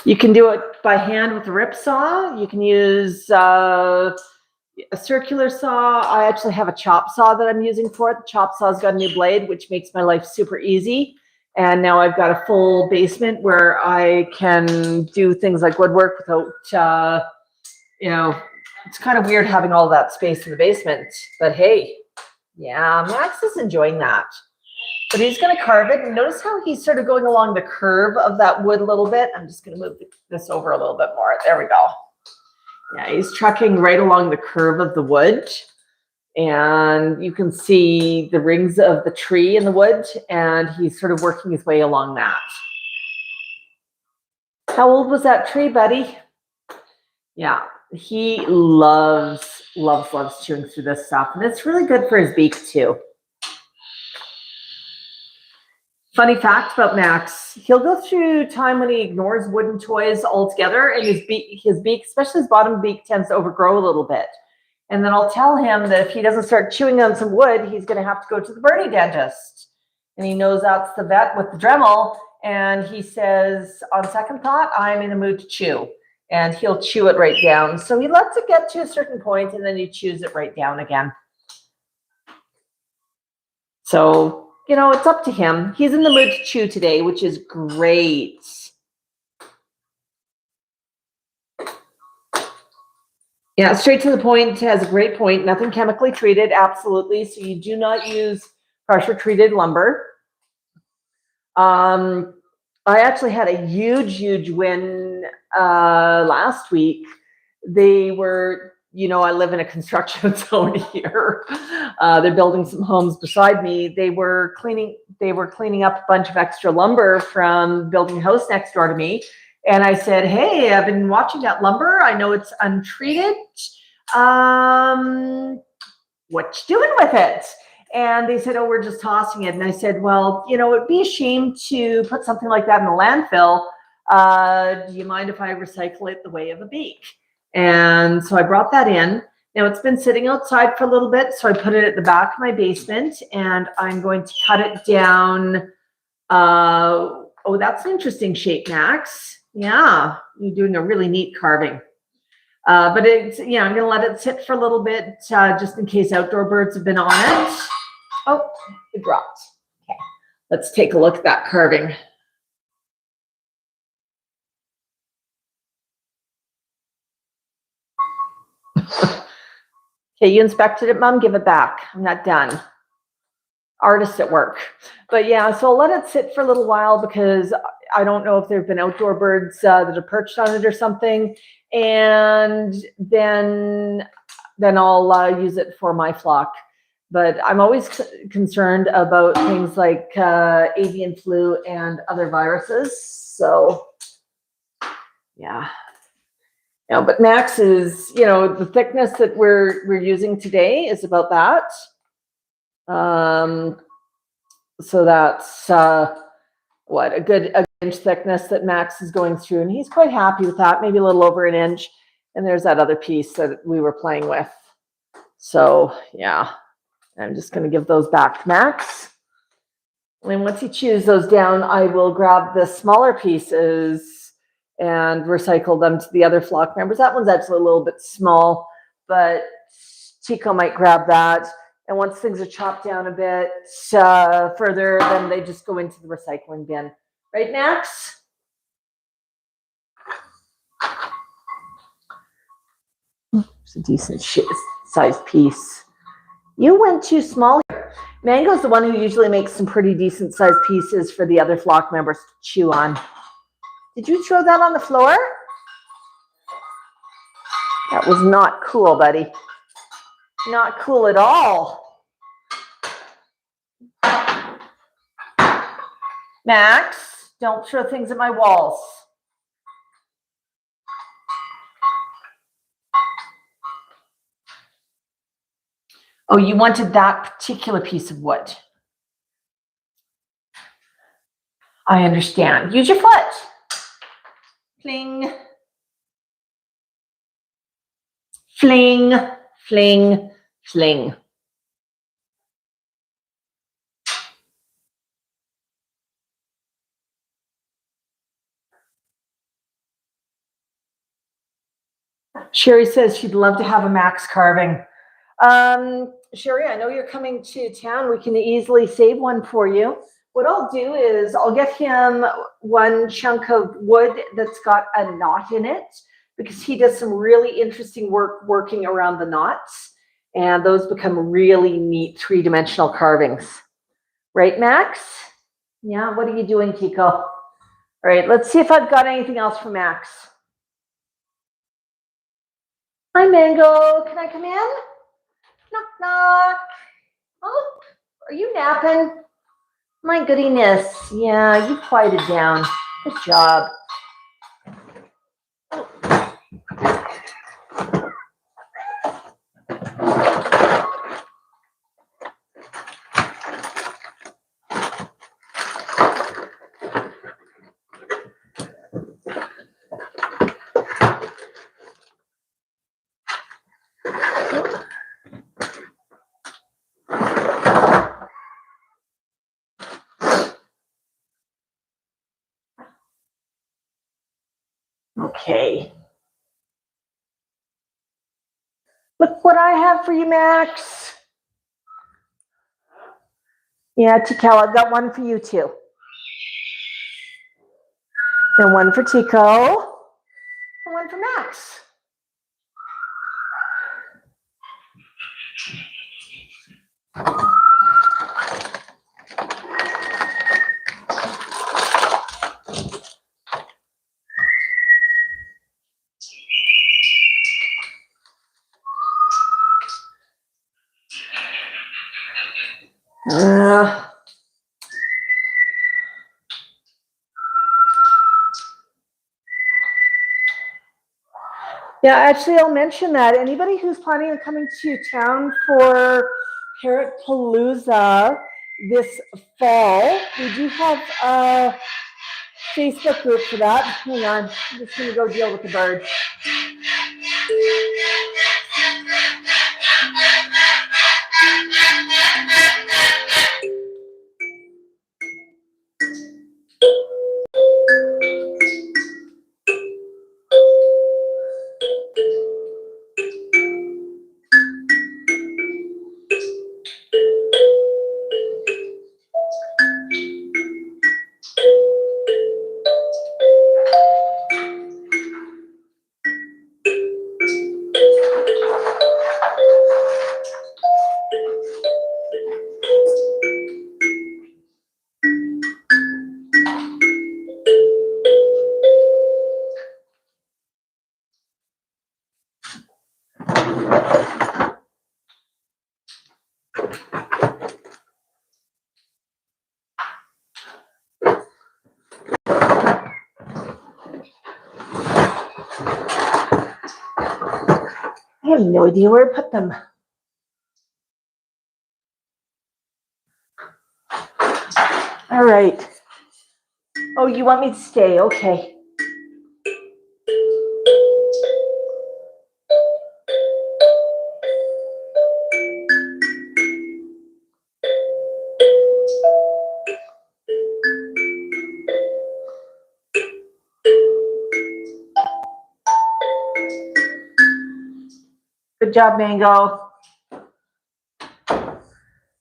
You can do it by hand with a rip saw. You can use a circular saw. I actually have a chop saw that I'm using for it. The chop saw's got a new blade, which makes my life super easy. And now I've got a full basement where I can do things like woodwork without, you know, it's kind of weird having all that space in the basement. But hey, yeah, Max is enjoying that. But he's going to carve it. And notice how he's sort of going along the curve of that wood a little bit. I'm just going to move this over a little bit more. There we go. Yeah, he's trucking right along the curve of the wood. And you can see the rings of the tree in the wood. And he's sort of working his way along that. How old was that tree, buddy? Yeah, he loves chewing through this stuff. And it's really good for his beak, too. Funny fact about Max, he'll go through time when he ignores wooden toys altogether, and his beak, especially his bottom beak, tends to overgrow a little bit. And then I'll tell him that if he doesn't start chewing on some wood, he's going to have to go to the birdie dentist. And he knows that's the vet with the Dremel, and he says, on second thought, I'm in a mood to chew. And he'll chew it right down. So he lets it get to a certain point, and then he chews it right down again. So, you know, it's up to him. He's in the mood to chew today, which is great. Yeah, straight to the point has a great point. Nothing chemically treated, absolutely. So you do not use pressure treated lumber. I actually had a huge win last week. They were, I live in a construction zone here. They're building some homes beside me. They were cleaning up a bunch of extra lumber from building a house next door to me. And I said, hey, I've been watching that lumber. I know it's untreated. What you doing with it? And they said, oh, we're just tossing it. And I said, well, it'd be a shame to put something like that in the landfill. Do you mind if I recycle it the way of a beak? And so I brought that in. Now it's been sitting outside for a little bit. So I put it at the back of my basement and I'm going to cut it down. Oh, that's an interesting shape, Max. Yeah, you're doing a really neat carving. But it's, I'm going to let it sit for a little bit just in case outdoor birds have been on it. Oh, it dropped. Okay, let's take a look at that carving. Okay, you inspected it, Mom. Give it back. I'm not done. Artist at work. But yeah, so I'll let it sit for a little while because I don't know if there have been outdoor birds that are perched on it or something. And then I'll use it for my flock. But I'm always concerned about things like avian flu and other viruses. So yeah. But Max is, the thickness that we're using today is about that. So that's what a good inch thickness that Max is going through, and he's quite happy with that. Maybe a little over an inch. And there's that other piece that we were playing with. So yeah, I'm just going to give those back to Max. And once he chews those down, I will grab the smaller pieces and recycle them to the other flock members. That one's actually a little bit small, but Chico might grab that. And once things are chopped down a bit further, then they just go into the recycling bin. Right, Max? It's a decent sized piece. You went too small here. Mango's the one who usually makes some pretty decent sized pieces for the other flock members to chew on. Did you throw that on the floor? That was not cool, buddy. Not cool at all. Max, don't throw things at my walls. Oh, you wanted that particular piece of wood. I understand. Use your foot. Fling. Fling, fling, fling. Sherry says she'd love to have a Max carving. Sherry, I know you're coming to town. We can easily save one for you. What I'll do is I'll get him one chunk of wood that's got a knot in it because he does some really interesting work working around the knots. And those become really neat three-dimensional carvings. Right, Max? Yeah, what are you doing, Kiko? All right, let's see if I've got anything else for Max. Hi, Mango. Can I come in? Knock, knock. Oh, are you napping? My goodness. Yeah, you quieted down. Good job. Okay. Look what I have for you, Max. Yeah, Tico, I've got one for you too. And one for Tico. And one for Max. Yeah, actually, I'll mention that anybody who's planning on coming to town for Parrot Palooza this fall, we do have a Facebook group for that. Hang on, I'm just going to go deal with the bird. I have no idea where I put them. All right. Oh, you want me to stay? Okay. Good job, Mango.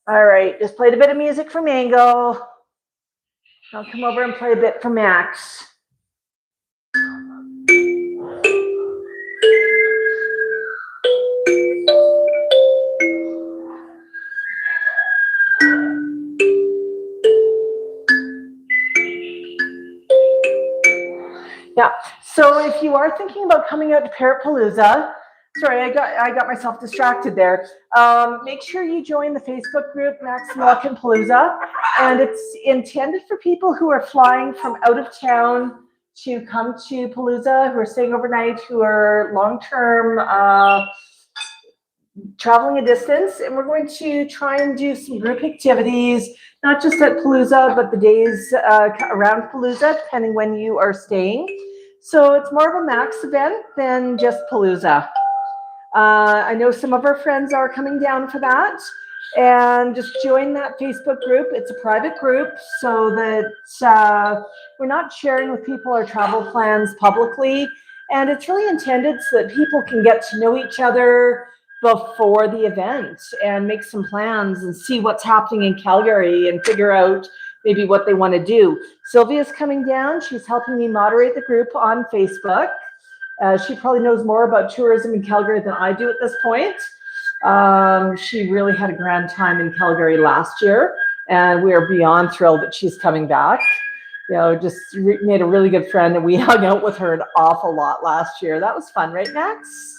All right, just played a bit of music for Mango. I'll come over and play a bit for Max. Yeah, so if you are thinking about coming out to Parrot Palooza, sorry, I got myself distracted there. Make sure you join the Facebook group, Max the Moluccan Palooza, and it's intended for people who are flying from out of town to come to Palooza, who are staying overnight, who are long-term traveling a distance, and we're going to try and do some group activities, not just at Palooza, but the days around Palooza, depending when you are staying. So it's more of a Max event than just Palooza. I know some of our friends are coming down for that, and just join that Facebook group. It's a private group so that we're not sharing with people our travel plans publicly, and it's really intended so that people can get to know each other before the event and make some plans and see what's happening in Calgary and figure out maybe what they want to do. Sylvia's coming down. She's helping me moderate the group on Facebook. She probably knows more about tourism in Calgary than I do at this point. She really had a grand time in Calgary last year, and we are beyond thrilled that she's coming back. You know, just made a really good friend, and we hung out with her an awful lot last year. That was fun, right, Max?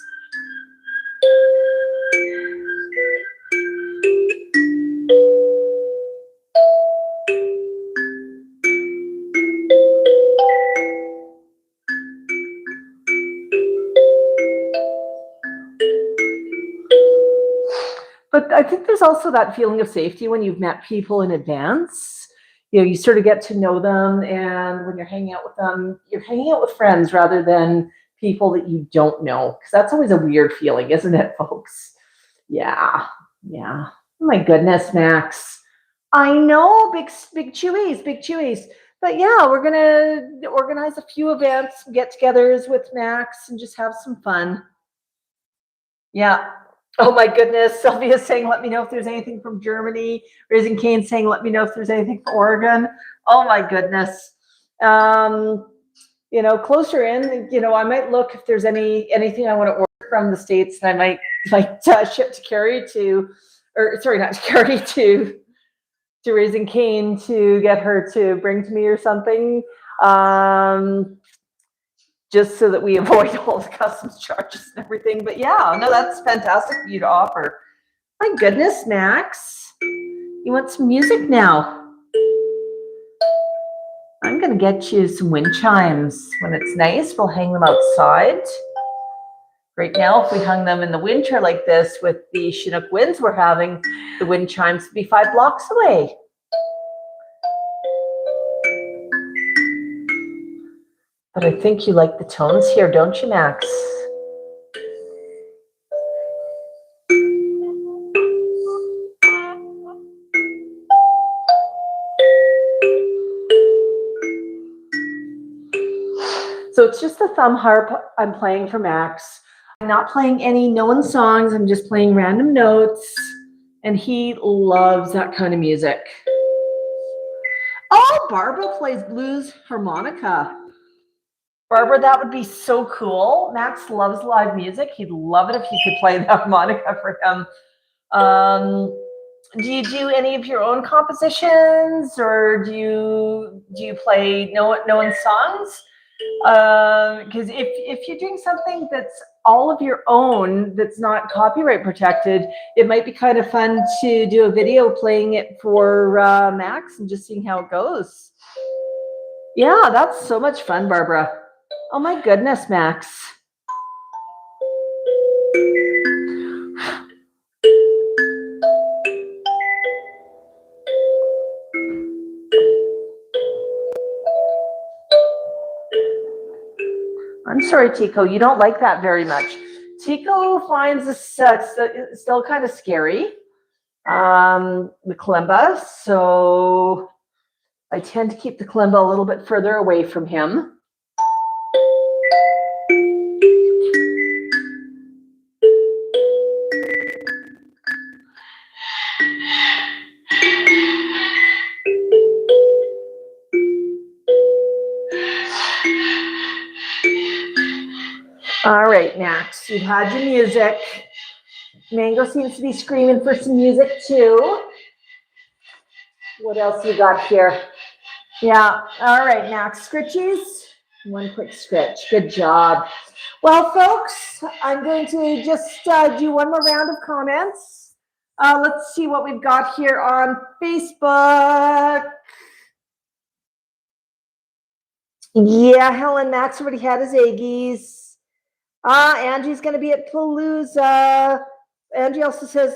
But I think there's also that feeling of safety when you've met people in advance. You know, you sort of get to know them, and when you're hanging out with them, you're hanging out with friends rather than people that you don't know, because that's always a weird feeling, isn't it, folks? Yeah. Oh my goodness, Max. I know, big chewies. But yeah, we're gonna organize a few events, get-togethers with Max, and just have some fun. Yeah. Oh my goodness. Sylvia's saying, let me know if there's anything from Germany. Raising Cane saying, let me know if there's anything from Oregon. Oh my goodness. You know, closer in, you know, I might look if there's anything I want to order from the States, and I might ship to Carrie to, or sorry, not to Carrie, to Raising Cane to get her to bring to me or something. Just so that we avoid all the customs charges and everything. But yeah, no, that's fantastic for you to offer. My goodness, Max. You want some music now? I'm going to get you some wind chimes. When it's nice, we'll hang them outside. Right now, if we hung them in the winter like this with the Chinook winds we're having, the wind chimes would be 5 blocks away. But I think you like the tones here, don't you, Max? So it's just the thumb harp I'm playing for Max. I'm not playing any known songs. I'm just playing random notes. And he loves that kind of music. Oh, Barbara plays blues harmonica. Barbara, that would be so cool. Max loves live music. He'd love it if you could play the harmonica for him. Do you do any of your own compositions, or do you play known songs? Because if you're doing something that's all of your own, that's not copyright protected, it might be kind of fun to do a video playing it for Max and just seeing how it goes. Yeah, that's so much fun, Barbara. Oh my goodness, Max. I'm sorry, Tico, you don't like that very much. Tico finds this still kind of scary, the kalimba, so I tend to keep the kalimba a little bit further away from him. All right, Max, you've had your music. Mango seems to be screaming for some music too. What else you got here? Yeah, all right, Max, scritchies. One quick scritch, good job. Well, folks, I'm going to just do one more round of comments. Let's see what we've got here on Facebook. Yeah, Helen, Max already had his eggies. Angie's going to be at Palooza. Angie also says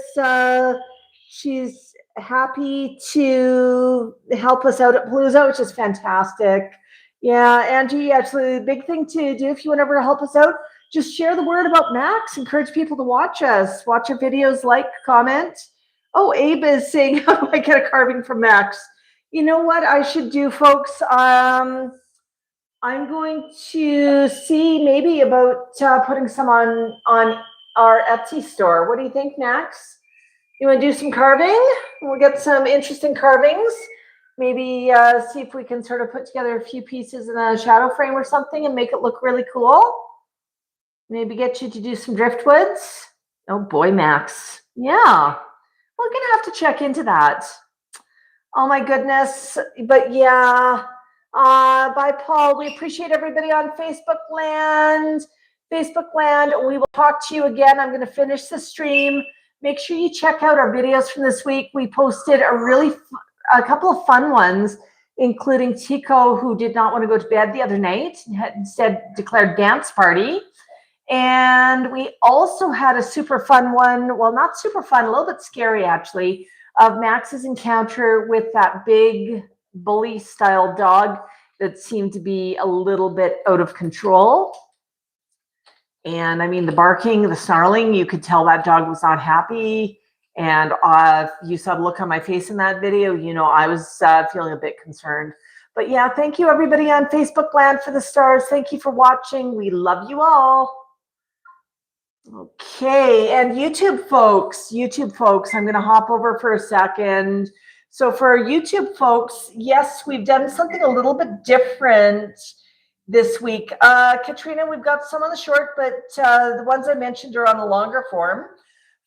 she's happy to help us out at Palooza, which is fantastic. Yeah, Angie, actually, the big thing to do if you want to ever help us out, just share the word about Max. Encourage people to watch us. Watch our videos, like, comment. Oh, Abe is saying, how do I get a carving from Max? You know what I should do, folks? I'm going to see maybe about putting some on our Etsy store. What do you think, Max? You want to do some carving? We'll get some interesting carvings. Maybe see if we can sort of put together a few pieces in a shadow frame or something and make it look really cool. Maybe get you to do some driftwoods. Oh boy, Max. Yeah, we're gonna have to check into that. Oh my goodness, but yeah. Bye, Paul. We appreciate everybody on Facebook land. Facebook land. We will talk to you again. I'm going to finish the stream. Make sure you check out our videos from this week. We posted a couple of fun ones, including Tico, who did not want to go to bed the other night, had instead declared dance party. And we also had a super fun one. Well, not super fun, a little bit scary actually, of Max's encounter with that big bully style dog that seemed to be a little bit out of control. And I mean, the barking, the snarling, you could tell that dog was not happy. And you saw the look on my face in that video, you know, I was feeling a bit concerned. But yeah, thank you everybody on Facebook land for the stars. Thank you for watching. We love you all. Okay, and YouTube folks, I'm going to hop over for a second. So for our YouTube folks, yes, we've done something a little bit different this week. Katrina, we've got some on the short, but the ones I mentioned are on the longer form.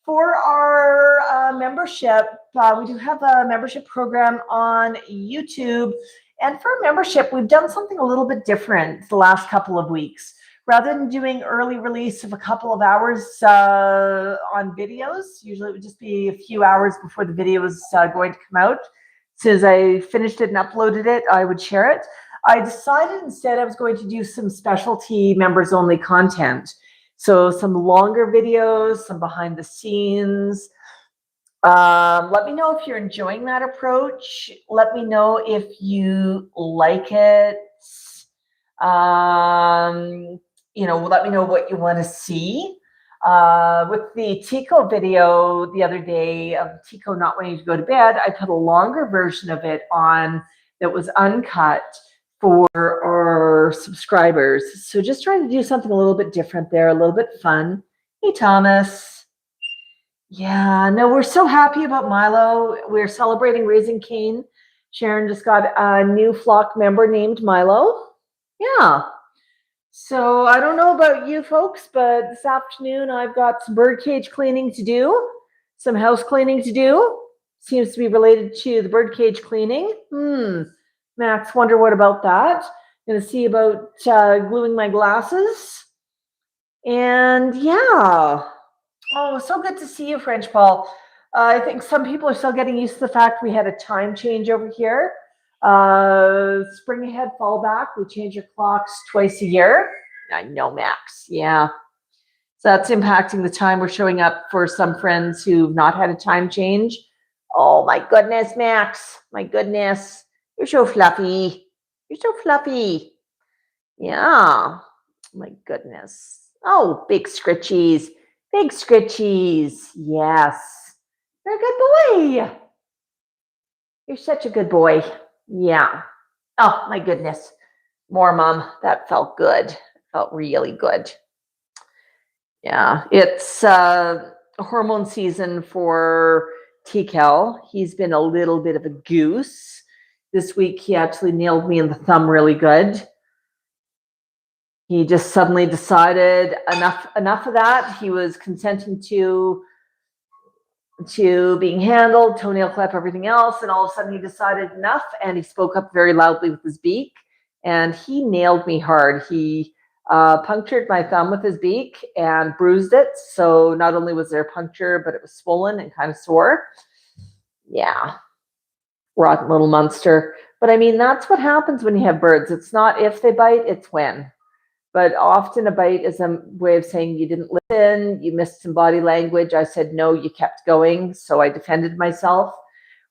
For our membership, we do have a membership program on YouTube. And for membership, we've done something a little bit different the last couple of weeks. rather than doing early release of a couple of hours on videos, usually it would just be a few hours before the video was going to come out. As soon as I finished it and uploaded it, I would share it. I decided instead I was going to do some specialty members only content. So some longer videos, some behind the scenes. Let me know if you're enjoying that approach. Let me know if you like it. Let me know what you want to see. With the Tico video the other day of Tico not wanting to go to bed, I put a longer version of it on that was uncut for our subscribers. So just trying to do something a little bit different there, a little bit fun. Hey, Thomas. Yeah, no, we're so happy about Milo. We're celebrating Raising Cane. Sharon just got a new flock member named Milo. Yeah. So I don't know about you folks, but this afternoon I've got some birdcage cleaning to do, some house cleaning to do. Seems to be related to the birdcage cleaning. Max, wonder what about that. Gonna see about gluing my glasses. And yeah. Oh, so good to see you, French Paul. I think some people are still getting used to the fact we had a time change over here. Spring ahead, fall back. We change your clocks twice a year. I know, Max. Yeah. So that's impacting the time we're showing up for some friends who've not had a time change. Oh, my goodness, Max. My goodness. You're so fluffy. You're so fluffy. Yeah. My goodness. Oh, big scritchies. Big scritchies. Yes. You're a good boy. You're such a good boy. Yeah. Oh, my goodness. More, Mom. That felt good. Felt really good. Yeah. It's hormone season for TCal. He's been a little bit of a goose. This week, he actually nailed me in the thumb really good. He just suddenly decided enough of that. He was consenting to being handled, toenail clip, everything else. And all of a sudden he decided enough, and he spoke up very loudly with his beak, and he nailed me hard. He punctured my thumb with his beak and bruised it. So not only was there a puncture, but it was swollen and kind of sore. Yeah. Rotten little monster. But I mean, that's what happens when you have birds. It's not if they bite, it's when. But often a bite is a way of saying you didn't listen, you missed some body language. I said no, you kept going, so I defended myself.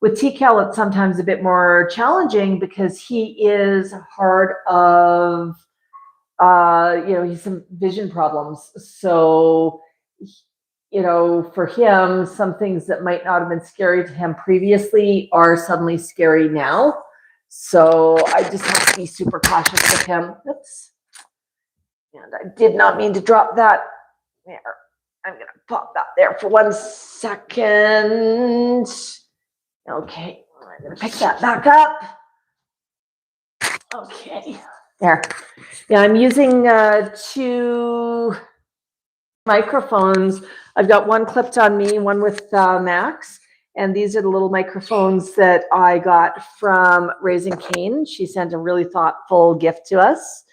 With TCal, it's sometimes a bit more challenging because he is hard of, he's some vision problems. So, for him, some things that might not have been scary to him previously are suddenly scary now. So I just have to be super cautious with him. Oops. And I did not mean to drop that there. I'm going to pop that there for 1 second. Okay, I'm going to pick that back up. Okay, there. Yeah, I'm using 2 microphones. I've got one clipped on me, one with Max. And these are the little microphones that I got from Raising Cane. She sent a really thoughtful gift to us.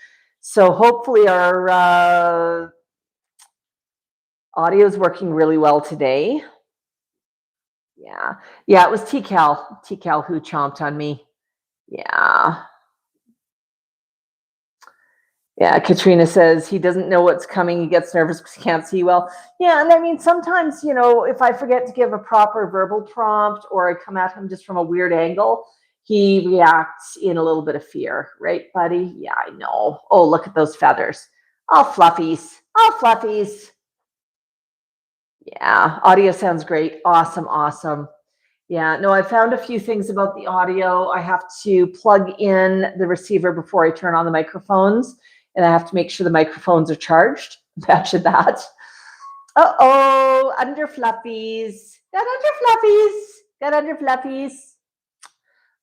So hopefully our audio is working really well today. Yeah, it was TCal who chomped on me. Yeah. Katrina says he doesn't know what's coming. He gets nervous because he can't see well. Yeah, and I mean, sometimes, if I forget to give a proper verbal prompt or I come at him just from a weird angle, he reacts in a little bit of fear. Right, buddy? Yeah, I know. Oh, look at those feathers. Oh, fluffies. Oh, fluffies. Yeah, audio sounds great. Awesome. Yeah, no, I found a few things about the audio. I have to plug in the receiver before I turn on the microphones, and I have to make sure the microphones are charged. Imagine that. Uh-oh, under fluffies. Got under fluffies.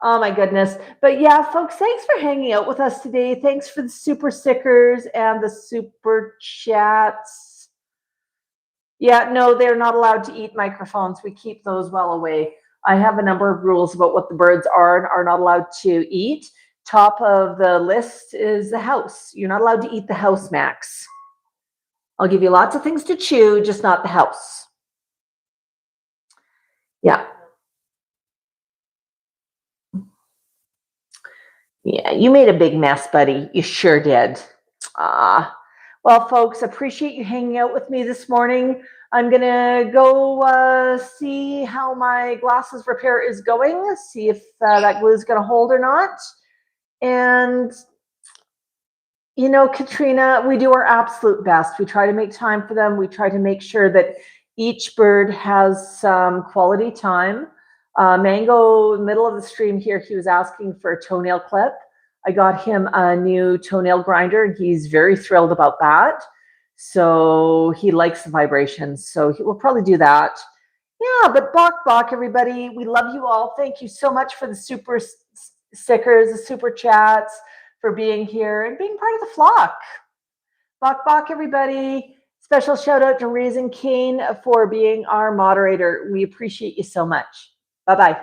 Oh my goodness. But yeah, folks, thanks for hanging out with us today. Thanks for the super stickers and the super chats. Yeah, no, they're not allowed to eat microphones. We keep those well away. I have a number of rules about what the birds are and are not allowed to eat. Top of the list is the house. You're not allowed to eat the house, Max. I'll give you lots of things to chew, just not the house. Yeah. Yeah, you made a big mess, buddy. You sure did. Well, folks, appreciate you hanging out with me this morning. I'm going to go see how my glasses repair is going, see if that glue is going to hold or not. And, you know, Katrina, we do our absolute best. We try to make time for them. We try to make sure that each bird has some quality time. Mango, middle of the stream here, he was asking for a toenail clip. I got him a new toenail grinder, and he's very thrilled about that. So he likes the vibrations. So he will probably do that. Yeah, but Bok Bok, everybody, we love you all. Thank you so much for the super stickers, the super chats, for being here and being part of the flock. Bok Bok, everybody. Special shout out to Raising Cane for being our moderator. We appreciate you so much. Bye-bye.